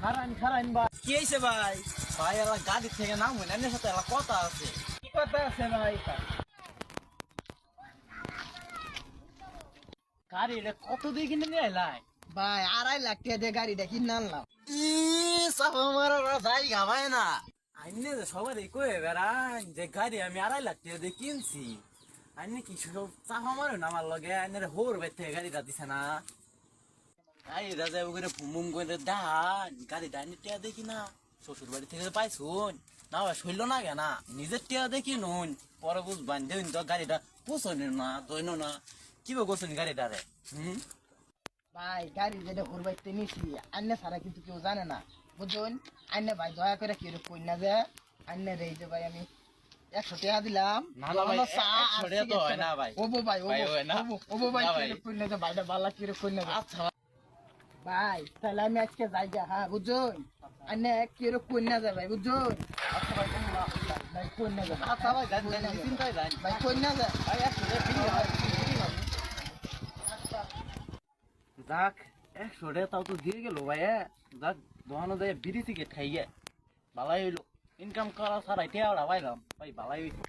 খারান খারান ভাই। কি হয়েছে ভাই? ভাই এলা গাড়ি থেকে নামুন, এর সাথে এলা কথা আছে। কি কথা আছে ভাই? গাড়ি এটা কত দিয়ে কিনে নিয়ে এলাই? ভাই 2.5 লাখ টাকা দিয়ে গাড়িটা কিনে আনলাম। চাপা মারা যাই গাবাই না। আইনে যে সবাই কয়ে বেড়ান যে গাড়ি আমি 2.5 লাখ টাকা দিয়ে কিনছি। আইনে কি সব চাপা মারো না আমার লগে? আইনের হোর বাইর থেকে গাড়িটা দিছে না। গাড়িটা যাই ওখানে ভুম ভুম করে দান গাড়িটা আইনে টিয়া দেখি না। শ্বশুর বাড়ি থেকে পাইছুন না ভাই শৈল না গে না, নিজের টিয়া দেখি নুন পরে বুঝবান দেউন তো গাড়িটা পোষণ না দইন না। কি করছেন গাড়িটা রে? ভাই গাড়ি যেটা ঘুরবাইতে নিছি আন্নে ছাড়া কিন্তু কেউ জানে না, বুঝুন। আন্নে ভাই দয়া করে কেউ কই না যে আন্নে রে যে ভাই আমি 100 টাকা দিলাম। না না ভাই, 100 টাকা তো হয় না ভাই। ওবো ভাই ভাই, হয় না। ওবো ভাই না ভাই। কেউ কই না যে ভাইটা বালা কেউ কই না যে। আচ্ছা ভাই তাহলে আমি আজকে যাই গা, হ্যাঁ বুঝুন। আন্নে কেউ কই না যে ভাই, বুঝুন। আচ্ছা ভাই, ভাই কই না যে ভাই। আচ্ছা ভাই, যান যান চিন্তায় যান ভাই কই না যে। ভাই। 100 টাকা ফ্রি হয়, যাক 100 টাকা তাও তো দিয়ে গেল ভাই। যাক দোকানে যায় বিড়ি সিগারেট খাইয়ে ভালাই হইলো। ইনকাম করা ছাড়াই টেয়ারা পাইলাম ভাই, ভালাই হইছে।